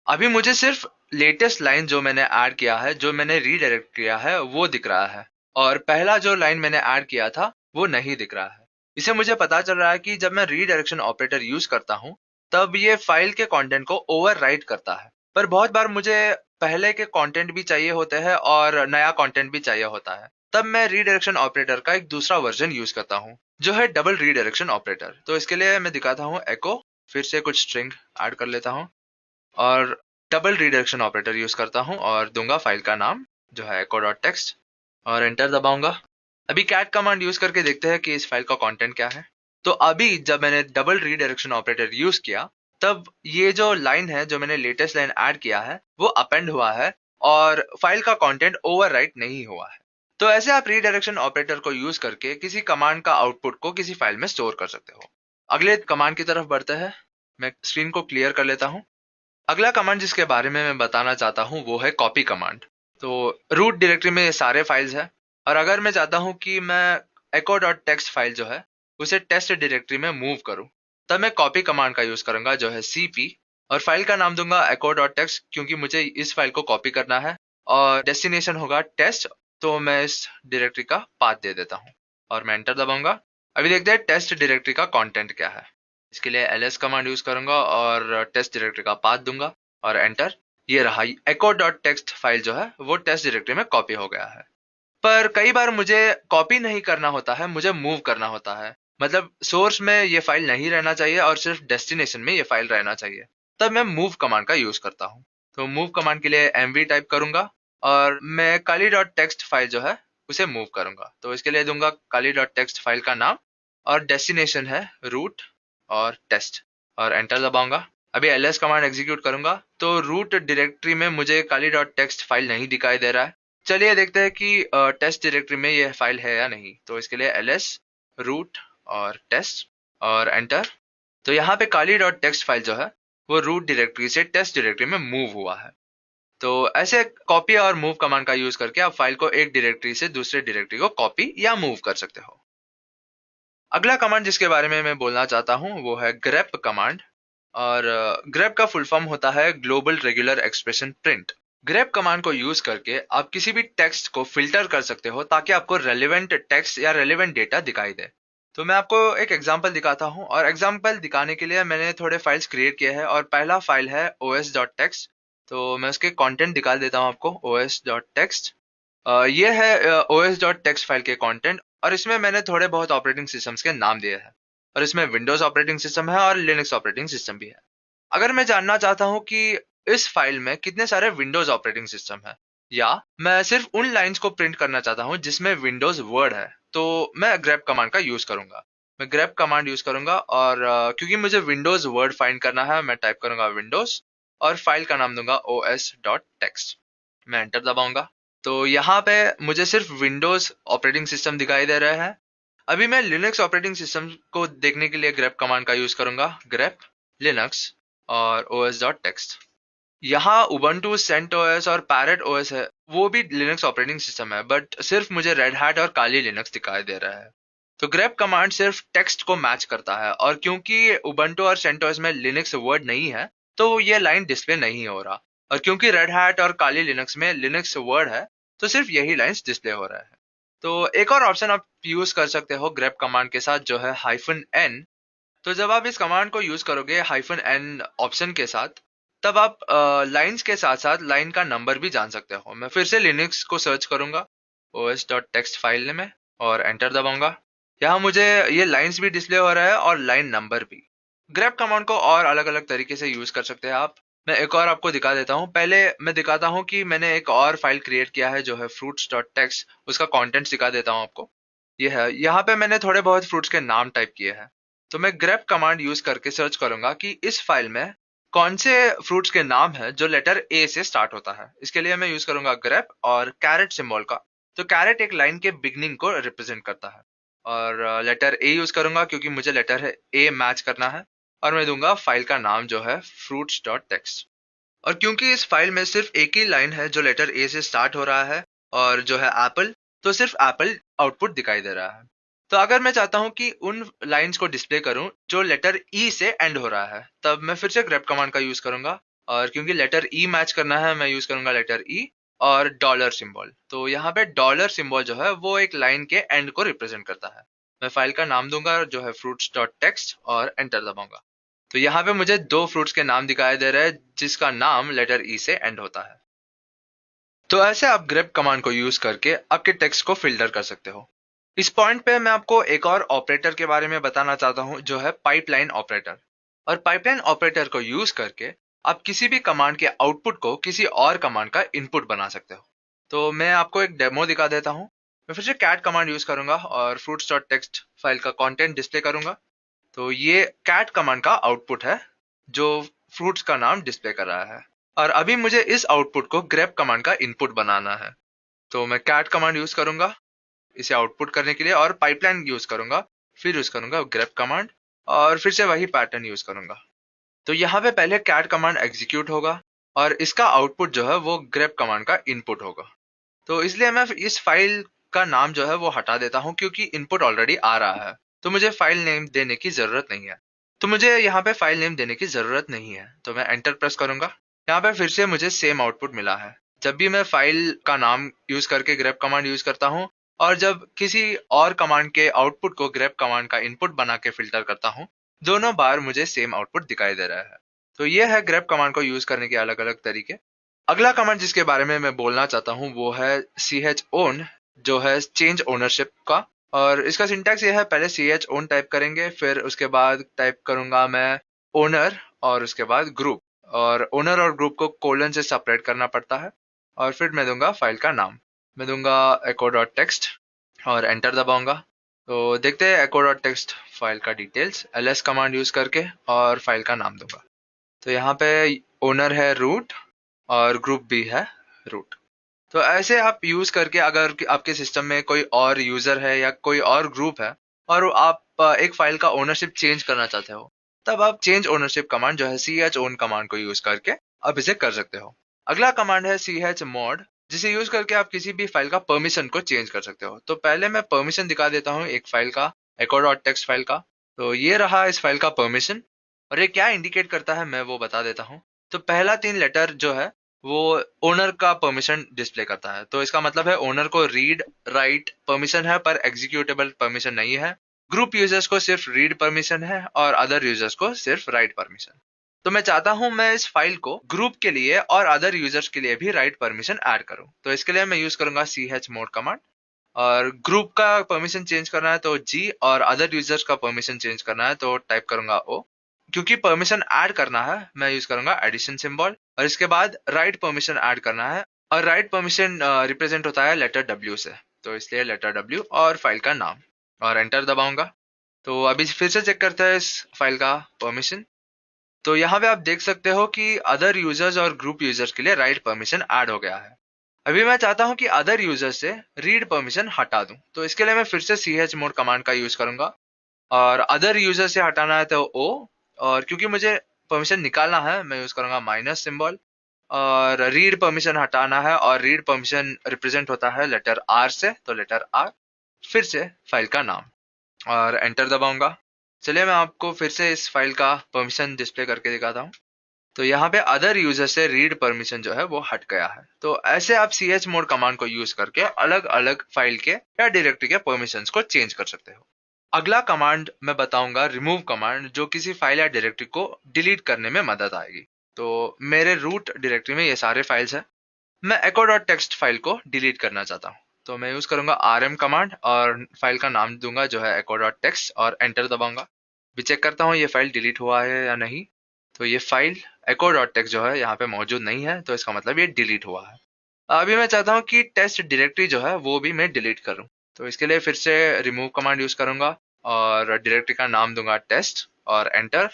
अभी मुझे सिर्फ लेटेस्ट लाइन जो मैंने ऐड किया है, जो मैंने रीडायरेक्ट किया है, वो दिख रहा है, और पहला जो लाइन मैंने ऐड किया था वो नहीं दिख रहा है। इसे मुझे पता चल रहा है कि जब मैं रीडायरेक्शन ऑपरेटर यूज करता हूं तब ये फाइल के कंटेंट को ओवरराइट करता है। पर बहुत बार मुझे पहले के कंटेंट भी चाहिए होते हैं और नया कंटेंट भी चाहिए होता है, तब मैं रीडायरेक्शन ऑपरेटर का एक दूसरा वर्जन यूज करता हूँ जो है डबल रीडायरेक्शन ऑपरेटर। तो इसके लिए मैं दिखाता हूँ एको, फिर से कुछ स्ट्रिंग ऐड कर लेता हूँ और डबल रीडायरेक्शन ऑपरेटर यूज करता हूं और दूंगा फाइल का नाम जो है echo.txt, और एंटर दबाऊंगा। अभी cat कमांड यूज करके देखते हैं कि इस फाइल का कंटेंट क्या है। तो अभी जब मैंने डबल रीडायरेक्शन ऑपरेटर यूज किया तब ये जो लाइन है, जो मैंने लेटेस्ट लाइन ऐड किया है, वो अपेंड हुआ है और फाइल का कंटेंट ओवरराइट नहीं हुआ है। तो ऐसे आप रीडायरेक्शन ऑपरेटर को यूज करके किसी कमांड का आउटपुट को किसी फाइल में स्टोर कर सकते हो। अगले कमांड की तरफ बढ़ते हैं। मैं स्क्रीन को क्लियर कर लेता हूं। अगला कमांड जिसके बारे में मैं बताना चाहता हूं वो है कॉपी कमांड। तो रूट डायरेक्टरी में ये सारे फाइल्स हैं, और अगर मैं चाहता हूं कि मैं echo.txt फाइल जो है उसे टेस्ट डायरेक्टरी में मूव करूं, तब मैं कॉपी कमांड का यूज करूंगा जो है cp, और फाइल का नाम दूंगा echo.txt क्योंकि मुझे इस फाइल को कॉपी करना है, और डेस्टिनेशन होगा टेस्ट, तो मैं इस डायरेक्टरी का पाथ दे देता हूँ और मैं एंटर दबाऊंगा। अभी देखते हैं टेस्ट डायरेक्टरी का कंटेंट क्या है। इसके लिए ls कमांड यूज करूंगा और टेस्ट डायरेक्टरी का पाथ दूंगा और एंटर। ये रहा, echo डॉट टेक्स्ट फाइल जो है वो टेस्ट डायरेक्टरी में कॉपी हो गया है। पर कई बार मुझे कॉपी नहीं करना होता है, मुझे मूव करना होता है। मतलब सोर्स में ये फाइल नहीं रहना चाहिए और सिर्फ डेस्टिनेशन में ये फाइल रहना चाहिए। तब मैं मूव कमांड का यूज करता हूँ। तो मूव कमांड के लिए mv टाइप करूंगा और मैं काली डॉट टेक्स्ट फाइल जो है उसे मूव करूंगा। तो इसके लिए दूंगा काली डॉट टेक्स्ट फाइल का नाम और डेस्टिनेशन है रूट और टेस्ट और एंटर दबाऊंगा। अभी ls कमांड एग्जीक्यूट करूंगा तो रूट डायरेक्टरी में मुझे काली डॉट टेक्स्ट फाइल नहीं दिखाई दे रहा है। चलिए देखते हैं कि टेस्ट डायरेक्टरी में ये फाइल है या नहीं। तो इसके लिए ls रूट और टेस्ट और एंटर। तो यहाँ पे काली डॉट टेक्स्ट फाइल जो है वो रूट डायरेक्टरी से टेस्ट डायरेक्टरी में मूव हुआ है। तो ऐसे कॉपी और मूव कमांड का यूज करके आप फाइल को एक डायरेक्टरी से दूसरे डायरेक्टरी को कॉपी या मूव कर सकते हो। अगला कमांड जिसके बारे में मैं बोलना चाहता हूँ वो है grep कमांड। और grep का फुल फॉर्म होता है global regular expression print. grep command को यूज करके आप किसी भी टेक्स्ट को फिल्टर कर सकते हो ताकि आपको रेलेवेंट टेक्स्ट या रेलेवेंट डेटा दिखाई दे। तो मैं आपको एक एग्जांपल दिखाता हूँ और एग्जांपल दिखाने के लिए मैंने थोड़े फाइल्स क्रिएट किए हैं और पहला फाइल है os.txt। तो मैं उसके कंटेंट दिखा देता हूँ आपको। os.txt ये है os.txt फाइल के कंटेंट और इसमें मैंने थोड़े बहुत ऑपरेटिंग सिस्टम्स के नाम दिए हैं और इसमें विंडोज ऑपरेटिंग सिस्टम है और लिनक्स ऑपरेटिंग सिस्टम भी है। अगर मैं जानना चाहता हूँ कि इस फाइल में कितने सारे विंडोज ऑपरेटिंग सिस्टम है या मैं सिर्फ उन लाइंस को प्रिंट करना चाहता हूँ जिसमें विंडोज वर्ड है, तो मैं grep कमांड का यूज करूंगा। मैं grep कमांड यूज करूंगा और क्योंकि मुझे विंडोज वर्ड फाइंड करना है मैं टाइप करूंगा विंडोज और फाइल का नाम दूंगा os.txt। मैं एंटर दबाऊंगा तो यहाँ पे मुझे सिर्फ विंडोज ऑपरेटिंग सिस्टम दिखाई दे रहे हैं। अभी मैं लिनक्स ऑपरेटिंग सिस्टम को देखने के लिए grep कमांड का यूज करूंगा। grep linux और os.txt। यहाँ उबंटू सेंटोस और पैरेट ओएस है, वो भी लिनक्स ऑपरेटिंग सिस्टम है बट सिर्फ मुझे रेड हैट और काली लिनक्स दिखाई दे रहा है। तो grep कमांड सिर्फ टेक्स्ट को मैच करता है और क्योंकि उबंटू और सेंटोस में लिनक्स वर्ड नहीं है तो ये लाइन डिस्प्ले नहीं हो रहा और क्योंकि रेड हैट और काली लिनक्स में लिनक्स वर्ड है तो सिर्फ यही लाइंस डिस्प्ले हो रहा है। तो एक और ऑप्शन आप यूज कर सकते हो grep कमांड के साथ जो है -n। तो जब आप इस कमांड को यूज करोगे -n ऑप्शन के साथ तब आप लाइंस के साथ साथ लाइन का नंबर भी जान सकते हो। मैं फिर से लिनक्स को सर्च करूंगा os.txt फाइल में और एंटर दबाऊंगा। यहाँ मुझे ये लाइंस भी डिस्प्ले हो रहा है और लाइन नंबर भी। grep कमांड को और अलग अलग तरीके से यूज कर सकते हैं आप। मैं एक और आपको दिखा देता हूँ। पहले मैं दिखाता हूँ कि मैंने एक और फाइल क्रिएट किया है जो है fruits.txt। उसका कंटेंट्स दिखा देता हूँ आपको। ये है, यहाँ पे मैंने थोड़े बहुत फ्रूट्स के नाम टाइप किए हैं। तो मैं grep कमांड यूज करके सर्च करूंगा कि इस फाइल में कौन से फ्रूट्स के नाम है जो लेटर ए से स्टार्ट होता है। इसके लिए मैं यूज करूंगा grep और कैरेट सिंबल का। तो कैरेट एक लाइन के बिगनिंग को रिप्रेजेंट करता है और लेटर ए यूज करूंगा क्योंकि मुझे लेटर है ए मैच करना है और मैं दूंगा फाइल का नाम जो है fruits.txt। और क्योंकि इस फाइल में सिर्फ एक ही लाइन है जो लेटर ए से स्टार्ट हो रहा है और जो है एप्पल, तो सिर्फ एप्पल आउटपुट दिखाई दे रहा है। तो अगर मैं चाहता हूं कि उन लाइंस को डिस्प्ले करूं जो लेटर ई से एंड हो रहा है तब मैं फिर से grep कमांड का यूज करूंगा और क्योंकि लेटर ई मैच करना है मैं यूज करूंगा लेटर ई और डॉलर सिंबल। तो यहाँ पे डॉलर सिंबल जो है वो एक लाइन के एंड को रिप्रेजेंट करता है। मैं फाइल का नाम दूंगा जो है fruits.txt और एंटर दबाऊंगा। तो यहाँ पे मुझे दो फ्रूट्स के नाम दिखाई दे रहे हैं जिसका नाम लेटर ई से एंड होता है। तो ऐसे आप grep कमांड को यूज करके आपके टेक्स्ट को फिल्टर कर सकते हो। इस पॉइंट पे मैं आपको एक और ऑपरेटर के बारे में बताना चाहता हूं जो है पाइपलाइन ऑपरेटर। और पाइपलाइन ऑपरेटर को यूज करके आप किसी भी कमांड के आउटपुट को किसी और कमांड का इनपुट बना सकते हो। तो मैं आपको एक डेमो दिखा देता हूं। मैं फिर से cat कमांड यूज करूंगा और fruits.txt फाइल का कंटेंट डिस्प्ले करूंगा। तो ये cat कमांड का आउटपुट है जो फ्रूट्स का नाम डिस्प्ले कर रहा है और अभी मुझे इस आउटपुट को grep कमांड का इनपुट बनाना है। तो मैं cat कमांड यूज करूंगा इसे आउटपुट करने के लिए और पाइपलाइन यूज करूंगा, फिर यूज करूंगा grep कमांड और फिर से वही पैटर्न यूज करूंगा। तो यहाँ पे पहले cat कमांड एग्जीक्यूट होगा और इसका आउटपुट जो है वो grep कमांड का इनपुट होगा। तो इसलिए मैं इस फाइल का नाम जो है वो हटा देता हूँ क्योंकि इनपुट ऑलरेडी आ रहा है तो मुझे फाइल नेम देने की जरूरत नहीं है। तो मुझे यहाँ पे फाइल नेम देने की जरूरत नहीं है तो मैं एंटर प्रेस करूंगा। यहाँ पे फिर से मुझे सेम आउटपुट मिला है जब भी मैं फाइल का नाम यूज करके grep कमांड यूज करता हूँ और जब किसी और कमांड के आउटपुट को grep कमांड का इनपुट बना के फिल्टर करता हूँ, दोनों बार मुझे सेम आउटपुट दिखाई दे रहा है। तो ये है grep कमांड को यूज करने के अलग अलग तरीके। अगला कमांड जिसके बारे में मैं बोलना चाहता हूँ वो है chown, जो है चेंज ओनरशिप का। और इसका सिंटैक्स ये है, पहले chown टाइप करेंगे, फिर उसके बाद टाइप करूंगा मैं ओनर और उसके बाद ग्रुप। और ओनर और ग्रुप को कोलन से सेपरेट करना पड़ता है। और फिर मैं दूंगा फाइल का नाम, मैं दूंगा echo डॉट टेक्स्ट और एंटर दबाऊंगा। तो देखते हैं echo डॉट टेक्स्ट फाइल का डिटेल्स ls कमांड यूज करके, और फाइल का नाम दूंगा। तो यहाँ पे ओनर है रूट और ग्रुप भी है रूट। तो ऐसे आप यूज करके, अगर आपके सिस्टम में कोई और यूजर है या कोई और ग्रुप है और आप एक फाइल का ओनरशिप चेंज करना चाहते हो, तब आप चेंज ओनरशिप कमांड जो है chown कमांड को यूज करके आप इसे कर सकते हो। अगला कमांड है chmod, जिसे यूज करके आप किसी भी फाइल का परमिशन को चेंज कर सकते हो। तो पहले मैं परमिशन दिखा देता हूँ एक फाइल का, echo डॉट टेक्स्ट फाइल का। तो ये रहा इस फाइल का परमिशन, और ये क्या इंडिकेट करता है मैं वो बता देता हूँ। तो पहला 3 लेटर जो है वो ओनर का परमिशन डिस्प्ले करता है। तो इसका मतलब है ओनर को रीड राइट परमिशन है पर एग्जीक्यूटेबल परमिशन नहीं है। ग्रुप यूजर्स को सिर्फ रीड परमिशन है और अदर यूजर्स को सिर्फ राइट परमिशन। तो मैं चाहता हूं मैं इस फाइल को ग्रुप के लिए और अदर यूजर्स के लिए भी राइट परमिशन ऐड करूं। तो इसके लिए मैं यूज करूंगा chmod कमांड। और ग्रुप का परमिशन चेंज करना है तो G, और अदर यूजर्स का परमिशन चेंज करना है तो टाइप करूंगा O। क्योंकि परमिशन ऐड करना है मैं यूज करूंगा एडिशन सिंबल। और इसके बाद राइट परमिशन ऐड करना है, और राइट परमिशन रिप्रेजेंट होता है लेटर W से, तो इसलिए लेटर W और फाइल का नाम, और एंटर दबाऊंगा। तो अभी फिर से चेक करते हैं इस फाइल का परमिशन। तो यहाँ पे आप देख सकते हो कि अदर यूजर्स और ग्रुप यूजर्स के लिए राइट परमिशन ऐड हो गया है। अभी मैं चाहता हूँ कि अदर यूजर्स से रीड परमिशन हटा दूं। तो इसके लिए मैं फिर से chmod कमांड का यूज करूंगा, और अदर यूजर से हटाना है तो O। और क्योंकि मुझे परमिशन निकालना है मैं यूज करूंगा माइनस सिंबल। और रीड परमिशन हटाना है, और रीड परमिशन रिप्रेजेंट होता है लेटर R से, तो लेटर R। फिर से फाइल का नाम, और एंटर दबाऊंगा। चलिए मैं आपको फिर से इस फाइल का परमिशन डिस्प्ले करके दिखाता हूँ। तो यहाँ पे अदर यूजर से रीड परमिशन जो है वो हट गया है। तो ऐसे आप chmod कमांड को यूज करके अलग अलग फाइल के या डायरेक्टरी के परमिशंस को चेंज कर सकते हो। अगला कमांड मैं बताऊंगा रिमूव कमांड, जो किसी फाइल या डायरेक्टरी को डिलीट करने में मदद आएगी। तो मेरे रूट डायरेक्टरी में ये सारे फाइल्स हैं। मैं echo डॉट टेक्स्ट फाइल को डिलीट करना चाहता हूँ, तो मैं यूज करूंगा rm कमांड और फाइल का नाम दूंगा जो है echo डॉट टेक्स्ट, और एंटर दबाऊंगा। भी चेक करता हूँ ये फाइल डिलीट हुआ है या नहीं। तो ये फाइल echo डॉट टेक्स्ट जो है यहाँ पे मौजूद नहीं है, तो इसका मतलब ये डिलीट हुआ है। अभी मैं चाहता हूँ कि टेस्ट डायरेक्टरी जो है वो भी मैं डिलीट करूँ। तो इसके लिए फिर से रिमूव कमांड यूज करूंगा और डायरेक्टरी का नाम दूंगा टेस्ट, और एंटर।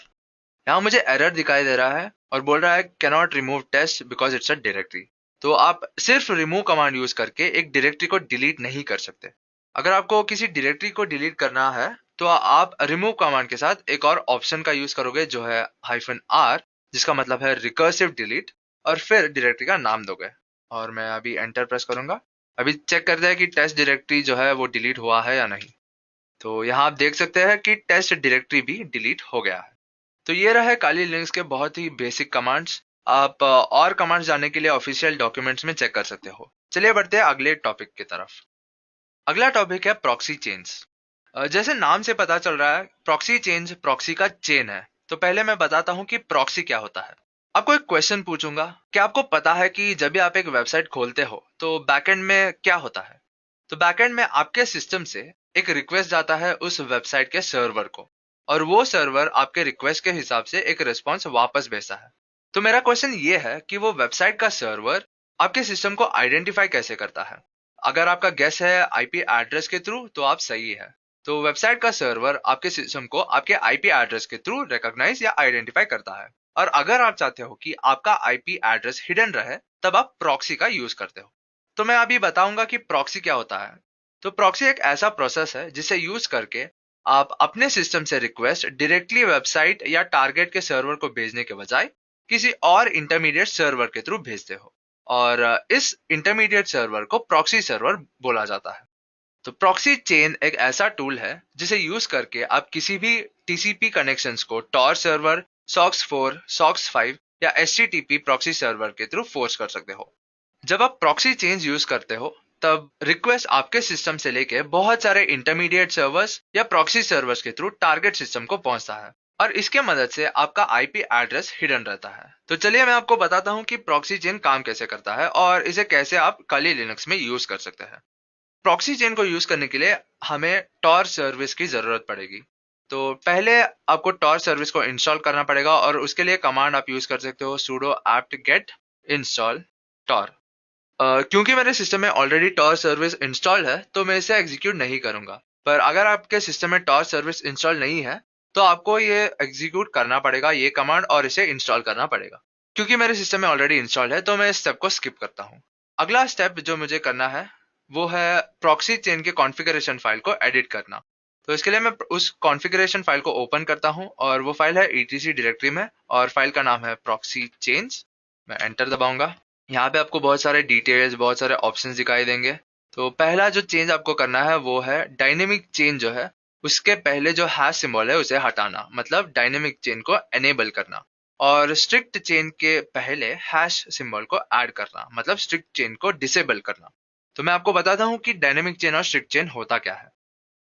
यहाँ मुझे एरर दिखाई दे रहा है और बोल रहा है cannot remove test because it's a directory. तो आप सिर्फ रिमूव कमांड यूज करके एक डायरेक्टरी को डिलीट नहीं कर सकते। अगर आपको किसी डायरेक्टरी को डिलीट करना है तो आप रिमूव कमांड के साथ एक और ऑप्शन का यूज करोगे जो है -R, जिसका मतलब है रिकर्सिव डिलीट, और फिर डायरेक्टरी का नाम दोगे। और मैं अभी एंटर प्रेस करूंगा। अभी चेक करते हैं कि टेस्ट डायरेक्टरी जो है वो डिलीट हुआ है या नहीं। तो यहाँ आप देख सकते हैं कि टेस्ट डायरेक्टरी भी डिलीट हो गया है। तो ये रहे काली लिनक्स के बहुत ही बेसिक कमांड्स। आप और कमांड्स जानने के लिए ऑफिशियल डॉक्यूमेंट्स में चेक कर सकते हो। चलिए बढ़ते हैं अगले टॉपिक की तरफ। अगला टॉपिक है प्रॉक्सी चेन्स। जैसे नाम से पता चल रहा है प्रॉक्सी चेन्स प्रॉक्सी का चेन है। तो पहले मैं बताता हूँ कि प्रॉक्सी क्या होता है। आपको एक क्वेश्चन पूछूंगा, क्या आपको पता है कि जब भी आप एक वेबसाइट खोलते हो तो बैकएंड में क्या होता है? तो बैकएंड में आपके सिस्टम से एक रिक्वेस्ट जाता है उस वेबसाइट के सर्वर को, और वो सर्वर आपके रिक्वेस्ट के हिसाब से एक रिस्पॉन्स वापस भेजता है। तो मेरा क्वेश्चन ये है कि वो वेबसाइट का सर्वर आपके सिस्टम को आइडेंटिफाई कैसे करता है? अगर आपका गेस है आईपी एड्रेस के थ्रू तो आप सही है। तो वेबसाइट का सर्वर आपके सिस्टम को आपके आईपी एड्रेस के थ्रू रिकॉग्नाइज या आइडेंटिफाई करता है। और अगर आप चाहते हो कि आपका आईपी एड्रेस हिडन रहे तब आप प्रॉक्सी का यूज करते हो। तो मैं अभी बताऊंगा कि प्रॉक्सी क्या होता है। तो प्रॉक्सी एक ऐसा प्रोसेस है जिसे यूज करके आप अपने सिस्टम से रिक्वेस्ट डायरेक्टली वेबसाइट या टारगेट के सर्वर को भेजने के बजाय किसी और इंटरमीडिएट सर्वर के थ्रू भेजते हो। और इस इंटरमीडिएट सर्वर को प्रॉक्सी सर्वर बोला जाता है। तो प्रॉक्सी चेन एक ऐसा टूल है जिसे यूज करके आप किसी भी टीसीपी कनेक्शंस को टॉर सर्वर, सॉक्स 4, सॉक्स 5 या एचटीटीपी प्रॉक्सी सर्वर के थ्रू फोर्स कर सकते हो। जब आप प्रॉक्सी चेंज यूज करते हो तब रिक्वेस्ट आपके सिस्टम से लेके बहुत सारे इंटरमीडिएट सर्वर्स या प्रॉक्सी सर्वर्स के थ्रू टारगेट सिस्टम को पहुंचता है और इसके मदद से आपका आईपी एड्रेस हिडन रहता है। तो चलिए मैं आपको बताता हूं कि प्रॉक्सी चेन काम कैसे करता है और इसे कैसे आप काली लिनक्स में यूज कर सकते हैं। प्रॉक्सी चेन को यूज करने के लिए हमें टॉर सर्विस की जरूरत पड़ेगी। तो पहले आपको टॉर सर्विस को इंस्टॉल करना पड़ेगा और उसके लिए कमांड आप यूज कर सकते हो sudo apt get install tor। क्योंकि मेरे सिस्टम में ऑलरेडी टॉर सर्विस इंस्टॉल्ड है तो मैं इसे एग्जीक्यूट नहीं करूंगा। पर अगर आपके सिस्टम में टॉर सर्विस इंस्टॉल नहीं है तो आपको ये एग्जीक्यूट करना पड़ेगा ये कमांड और इसे इंस्टॉल करना पड़ेगा। क्योंकि मेरे सिस्टम में ऑलरेडी इंस्टॉल्ड है तो मैं इस स्टेप को स्किप करता हूँ। अगला स्टेप जो मुझे करना है वो है प्रॉक्सी चेन के कॉन्फ़िगरेशन फाइल को एडिट करना। तो इसके लिए मैं उस कॉन्फ़िगरेशन फाइल को ओपन करता हूँ और वो फाइल है etc डायरेक्टरी में और फाइल का नाम है प्रॉक्सी चेंज। मैं एंटर दबाऊंगा। यहाँ पे आपको बहुत सारे डिटेल्स बहुत सारे ऑप्शंस दिखाई देंगे। तो पहला जो चेंज आपको करना है वो है डायनेमिक चेन जो है उसके पहले जो हैश सिंबल है उसे हटाना, मतलब डायनेमिक चेन को एनेबल करना। और स्ट्रिक्ट चेन के पहले हैश सिंबल को ऐड करना, मतलब स्ट्रिक्ट चेन को डिसेबल करना। तो मैं आपको बताता हूँ कि डायनेमिक चेन और स्ट्रिक्ट चेन होता क्या है।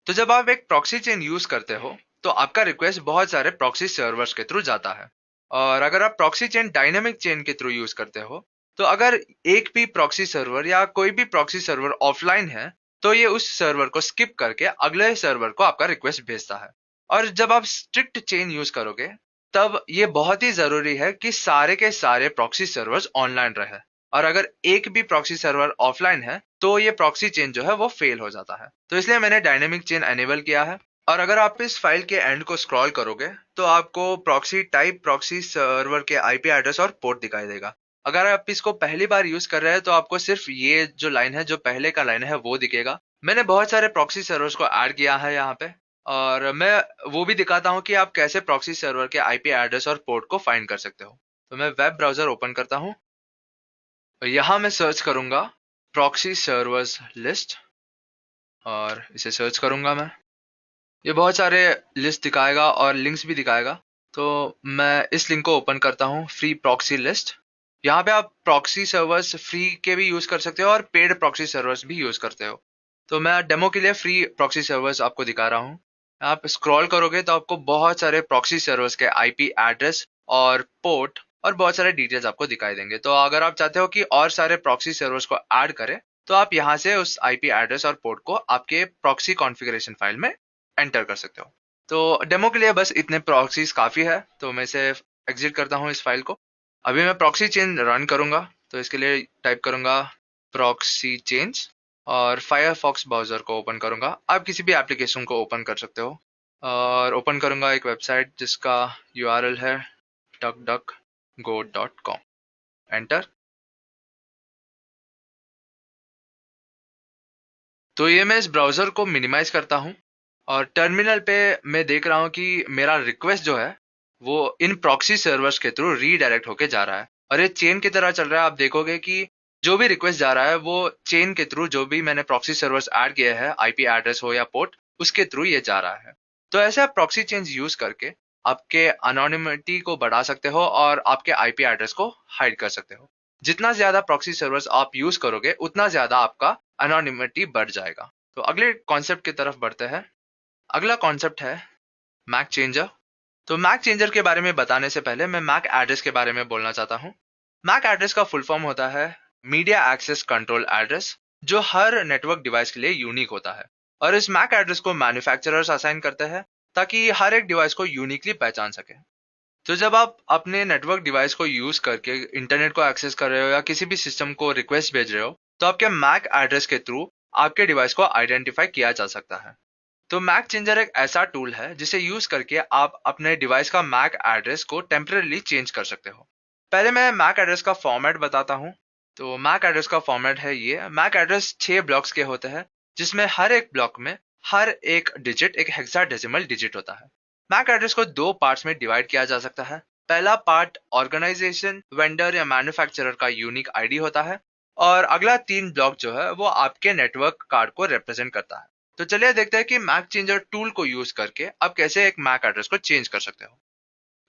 तो जब आप एक प्रॉक्सी चेन यूज करते हो तो आपका रिक्वेस्ट बहुत सारे प्रॉक्सी सर्वर्स के थ्रू जाता है। और अगर आप प्रॉक्सी चेन डायनेमिक चेन के थ्रू यूज करते हो तो अगर एक भी प्रॉक्सी सर्वर या कोई भी प्रॉक्सी सर्वर ऑफलाइन है तो ये उस सर्वर को स्किप करके अगले सर्वर को आपका रिक्वेस्ट भेजता है। और जब आप स्ट्रिक्ट चेन यूज करोगे तब ये बहुत ही जरूरी है कि सारे के सारे प्रॉक्सी सर्वर्स ऑनलाइन रहे। और अगर एक भी प्रॉक्सी सर्वर ऑफलाइन है तो ये प्रॉक्सी चेन जो है वो फेल हो जाता है। तो इसलिए मैंने डायनेमिक चेन एनेबल किया है। और अगर आप इस फाइल के एंड को स्क्रॉल करोगे तो आपको प्रॉक्सी टाइप प्रॉक्सी सर्वर के आईपी एड्रेस और पोर्ट दिखाई देगा। अगर आप इसको पहली बार यूज कर रहे हैं तो आपको सिर्फ ये जो लाइन है जो पहले का लाइन है वो दिखेगा। मैंने बहुत सारे प्रॉक्सी सर्वर्स को ऐड किया है यहाँ पे और मैं वो भी दिखाता हूँ कि आप कैसे प्रॉक्सी सर्वर के आईपी एड्रेस और पोर्ट को फाइंड कर सकते हो। तो मैं वेब ब्राउजर ओपन करता हूँ और यहाँ मैं सर्च करूंगा प्रॉक्सी सर्वर्स लिस्ट और इसे सर्च करूंगा मैं। ये बहुत सारे लिस्ट दिखाएगा और लिंक्स भी दिखाएगा। तो मैं इस लिंक को ओपन करता हूँ फ्री प्रॉक्सी लिस्ट। यहाँ पे आप प्रॉक्सी सर्वर्स फ्री के भी यूज कर सकते हो और पेड प्रॉक्सी सर्वर्स भी यूज करते हो। तो मैं डेमो के लिए फ्री प्रॉक्सी सर्वर्स आपको दिखा रहा हूँ। आप स्क्रॉल करोगे तो आपको बहुत सारे प्रॉक्सी सर्वर्स के आईपी एड्रेस और पोर्ट और बहुत सारे डिटेल्स आपको दिखाई देंगे। तो अगर आप चाहते हो कि और सारे प्रॉक्सी सर्वर्स को ऐड करें तो आप यहाँ से उस आईपी एड्रेस और पोर्ट को आपके प्रॉक्सी कॉन्फ़िगरेशन फाइल में एंटर कर सकते हो। तो डेमो के लिए बस इतने प्रॉक्सीज काफी है। तो मैं इसे एग्जिट करता हूँ इस फाइल को। अभी मैं प्रॉक्सी चेन रन करूंगा तो इसके लिए टाइप करूंगा प्रॉक्सी चेंज और फायरफॉक्स ब्राउजर को ओपन करूंगा। आप किसी भी एप्लीकेशन को ओपन कर सकते हो और ओपन करूंगा एक वेबसाइट जिसका यूआरएल है duckduckgo.com। एंटर। तो ये मैं इस ब्राउजर को मिनिमाइज करता हूँ और टर्मिनल पे मैं देख रहा हूँ कि मेरा रिक्वेस्ट जो है वो इन प्रॉक्सी सर्वर्स के थ्रू रीडायरेक्ट होके जा रहा है और ये चेन की तरह चल रहा है। आप देखोगे कि जो भी रिक्वेस्ट जा रहा है वो चेन के थ्रू जो भी मैंने प्रॉक्सी सर्वर्स ऐड किए हैं आईपी एड्रेस हो या पोर्ट उसके थ्रू ये जा रहा है। तो ऐसे आप प्रॉक्सी चेंज यूज करके आपके अनोनिमिटी को बढ़ा सकते हो और आपके आईपी एड्रेस को हाइड कर सकते हो। जितना ज्यादा प्रॉक्सी सर्वर्स आप यूज करोगे उतना ज्यादा आपका अनोनिमिटी बढ़ जाएगा। तो अगले कॉन्सेप्ट की तरफ बढ़ते हैं। अगला कॉन्सेप्ट है मैक चेंजर। तो मैक चेंजर के बारे में बताने से पहले मैं मैक एड्रेस के बारे में बोलना चाहता हूँ। मैक एड्रेस का फुल फॉर्म होता है मीडिया एक्सेस कंट्रोल एड्रेस, जो हर नेटवर्क डिवाइस के लिए यूनिक होता है। और इस मैक एड्रेस को मैन्युफैक्चरर्स असाइन करते हैं ताकि हर एक डिवाइस को यूनिकली पहचान सके। तो जब आप अपने नेटवर्क डिवाइस को यूज करके इंटरनेट को एक्सेस कर रहे हो या किसी भी सिस्टम को रिक्वेस्ट भेज रहे हो तो आपके मैक एड्रेस के थ्रू आपके डिवाइस को आइडेंटिफाई किया जा सकता है। तो मैक चेंजर एक ऐसा टूल है जिसे यूज करके आप अपने डिवाइस का मैक एड्रेस को टेम्परेली चेंज कर सकते हो। पहले मैं मैक एड्रेस का फॉर्मेट बताता हूँ। तो मैक एड्रेस का फॉर्मेट है ये। मैक एड्रेस 6 ब्लॉक्स के होते हैं जिसमें हर एक ब्लॉक में हर एक डिजिट एक हेक्साडेसिमल डिजिट होता है। मैक एड्रेस को दो पार्ट्स में डिवाइड किया जा सकता है। पहला पार्ट ऑर्गेनाइजेशन वेंडर या मैन्युफैक्चरर का यूनिक आईडी होता है और अगला 3 ब्लॉक जो है वो आपके नेटवर्क कार्ड को रिप्रेजेंट करता है। तो चलिए देखते हैं कि मैक चेंजर टूल को यूज करके आप कैसे एक मैक एड्रेस को चेंज कर सकते हो।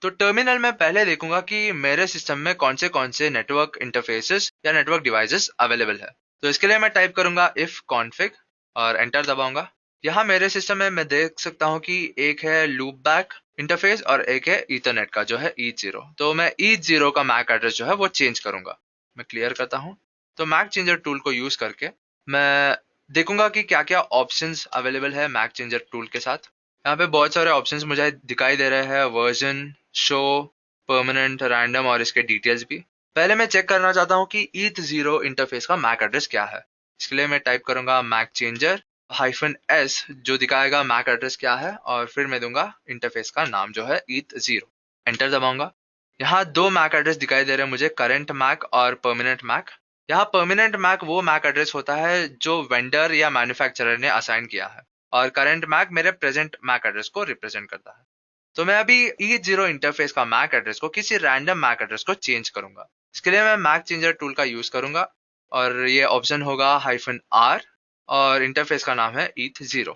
तो टर्मिनल में पहले देखूंगा कि मेरे सिस्टम में कौन से नेटवर्क इंटरफेसेस या नेटवर्क डिवाइसेस अवेलेबल है। तो इसके लिए मैं टाइप करूंगा इफ कॉन्फिग और एंटर दबाऊंगा। यहाँ मेरे सिस्टम में मैं देख सकता हूँ कि एक है लूप बैक इंटरफेस और एक है ईथरनेट का जो है ETH0। तो मैं ETH0 का मैक एड्रेस जो है वो चेंज करूंगा। मैं क्लियर करता हूँ। तो मैक चेंजर टूल को यूज करके मैं देखूंगा कि क्या क्या ऑप्शंस अवेलेबल है मैक चेंजर टूल के साथ। यहाँ पे बहुत सारे ऑप्शंस मुझे दिखाई दे रहे हैं, वर्जन, शो, परमानेंट, रैंडम और इसके डिटेल्स भी। पहले मैं चेक करना चाहता हूँ कि ETH0 इंटरफेस का मैक एड्रेस क्या है। इसके लिए मैं टाइप करूंगा मैक चेंजर -s जो दिखाएगा मैक एड्रेस क्या है, और फिर मैं दूंगा इंटरफेस का नाम जो है ETH0। एंटर दबाऊंगा। यहाँ दो मैक एड्रेस दिखाई दे रहे हैं मुझे, करंट मैक और परमानेंट मैक। यहाँ परमानेंट मैक वो मैक एड्रेस होता है जो वेंडर या मैन्युफैक्चरर ने असाइन किया है, और करंट मैक मेरे प्रेजेंट मैक एड्रेस को रिप्रेजेंट करता है। तो मैं अभी ETH0 इंटरफेस का मैक एड्रेस को किसी रैंडम मैक एड्रेस को चेंज करूंगा। इसके लिए मैं मैक चेंजर टूल का यूज करूंगा और ये ऑप्शन होगा -r और इंटरफेस का नाम है ETH0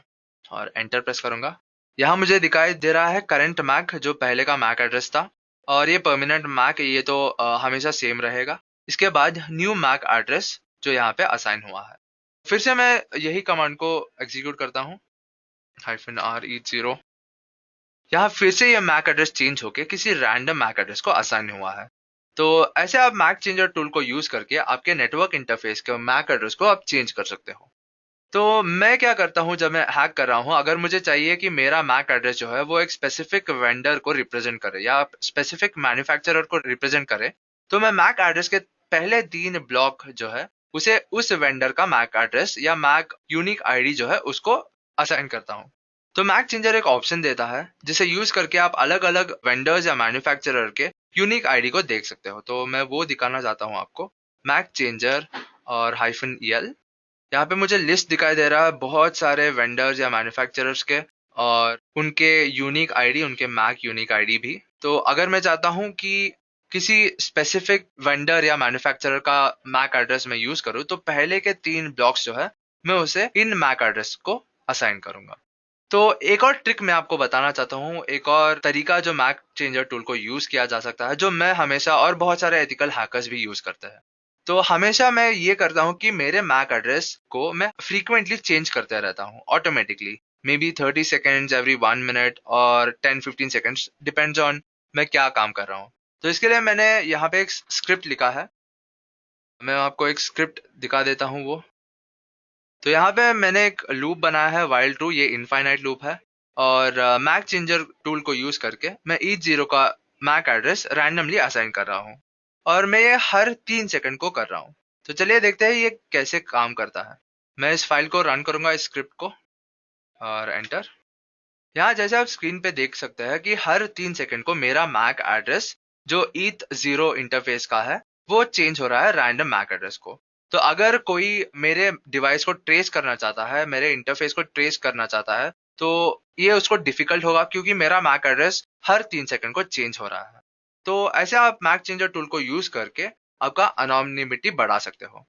और एंटर प्रेस करूंगा। यहाँ मुझे दिखाई दे रहा है करंट मैक जो पहले का मैक एड्रेस था, और ये परमानेंट मैक ये तो हमेशा सेम रहेगा। इसके बाद न्यू मैक एड्रेस जो यहाँ पे असाइन हुआ है। फिर से मैं यही कमांड को एग्जीक्यूट करता हूँ, -r ETH0। यहाँ फिर से ये मैक एड्रेस चेंज होके किसी रैंडम मैक एड्रेस को असाइन हुआ है। तो ऐसे आप मैक चेंजर टूल को यूज करके आपके नेटवर्क इंटरफेस के मैक एड्रेस को आप चेंज कर सकते हो। तो मैं क्या करता हूँ जब मैं हैक कर रहा हूँ, अगर मुझे चाहिए कि मेरा मैक एड्रेस जो है वो एक स्पेसिफिक वेंडर को रिप्रेजेंट करे या स्पेसिफिक मैन्युफैक्चरर को रिप्रेजेंट करे, तो मैं मैक एड्रेस के पहले 3 ब्लॉक जो है उसे उस वेंडर का मैक एड्रेस या मैक यूनिक आईडी जो है उसको असाइन करता हूँ। तो मैक चेंजर एक ऑप्शन देता है जिसे यूज करके आप अलग अलग वेंडर्स या मैन्युफैक्चरर के यूनिक आईडी को देख सकते हो। तो मैं वो दिखाना चाहता हूँ आपको। मैक चेंजर और -el, यहाँ पे मुझे लिस्ट दिखाई दे रहा है बहुत सारे वेंडर्स या मैन्युफैक्चरर्स के और उनके यूनिक आईडी, उनके मैक यूनिक आईडी भी। तो अगर मैं चाहता हूँ कि किसी स्पेसिफिक वेंडर या मैन्युफैक्चरर का मैक एड्रेस मैं यूज करूँ, तो पहले के 3 ब्लॉक्स जो है मैं उसे इन मैक एड्रेस को असाइन करूंगा। तो एक और ट्रिक मैं आपको बताना चाहता हूँ, एक और तरीका जो मैक चेंजर टूल को यूज किया जा सकता है, जो मैं हमेशा और बहुत सारे एथिकल हैकर्स भी यूज करते हैं। तो हमेशा मैं ये करता हूँ कि मेरे मैक एड्रेस को मैं फ्रीक्वेंटली चेंज करते रहता हूँ automatically, may be 30 seconds every 1 minute और 10-15 सेकेंड्स, डिपेंड्स ऑन मैं क्या काम कर रहा हूँ। तो इसके लिए मैंने यहाँ पे एक स्क्रिप्ट लिखा है, मैं आपको एक स्क्रिप्ट दिखा देता हूँ वो। तो यहाँ पे मैंने एक लूप बनाया है while true, ये इनफाइनाइट लूप है, और मैक चेंजर टूल को यूज करके मैं ETH0 का मैक एड्रेस रैंडमली असाइन कर रहा हूँ, और मैं ये हर 3 सेकंड को कर रहा हूँ। तो चलिए देखते हैं ये कैसे काम करता है। मैं इस फाइल को रन करूंगा, इस स्क्रिप्ट को, और एंटर। यहाँ जैसे आप स्क्रीन पे देख सकते हैं कि हर 3 सेकंड को मेरा मैक एड्रेस जो ETH0 इंटरफेस का है वो चेंज हो रहा है रैंडम मैक एड्रेस को। तो अगर कोई मेरे डिवाइस को ट्रेस करना चाहता है, मेरे इंटरफेस को ट्रेस करना चाहता है, तो ये उसको डिफिकल्ट होगा क्योंकि मेरा मैक एड्रेस हर 3 सेकंड को चेंज हो रहा है। तो ऐसे आप मैक चेंजर टूल को यूज करके आपका अनोनिमिटी बढ़ा सकते हो।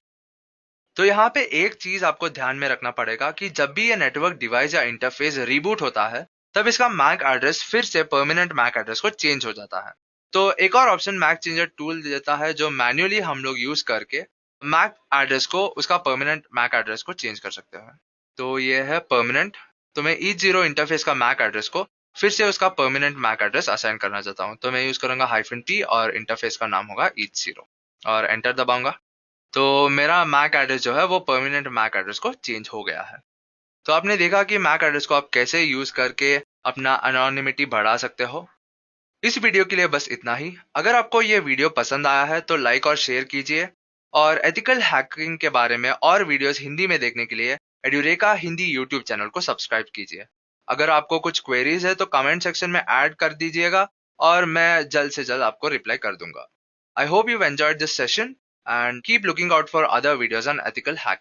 तो यहाँ पे एक चीज आपको ध्यान में रखना पड़ेगा कि जब भी ये नेटवर्क डिवाइस या इंटरफेस रिबूट होता है, तब इसका मैक एड्रेस फिर से परमानेंट मैक एड्रेस को चेंज हो जाता है। तो एक और ऑप्शन मैक चेंजर टूल देता है जो मैन्युअली हम लोग यूज करके मैक एड्रेस को, उसका परमानेंट मैक एड्रेस को चेंज कर सकते हैं। तो ये है परमानेंट। तो मैं ETH0 इंटरफेस का मैक एड्रेस को फिर से उसका परमानेंट मैक एड्रेस असाइन करना चाहता हूँ, तो मैं यूज करूंगा -p और इंटरफेस का नाम होगा ETH0 और एंटर दबाऊंगा। तो मेरा मैक एड्रेस जो है वो परमानेंट मैक एड्रेस को चेंज हो गया है। तो आपने देखा कि मैक एड्रेस को आप कैसे यूज करके अपना अनोनिमिटी बढ़ा सकते हो। इस वीडियो के लिए बस इतना ही। अगर आपको ये वीडियो पसंद आया है तो लाइक और शेयर कीजिए, और एथिकल हैकिंग के बारे में और वीडियोस हिंदी में देखने के लिए एड्यूरेका हिंदी यूट्यूब चैनल को सब्सक्राइब कीजिए। अगर आपको कुछ क्वेरीज है तो कमेंट सेक्शन में ऐड कर दीजिएगा और मैं जल्द से जल्द आपको रिप्लाई कर दूंगा। I hope you enjoyed this session and keep looking out for other videos on ethical hacking.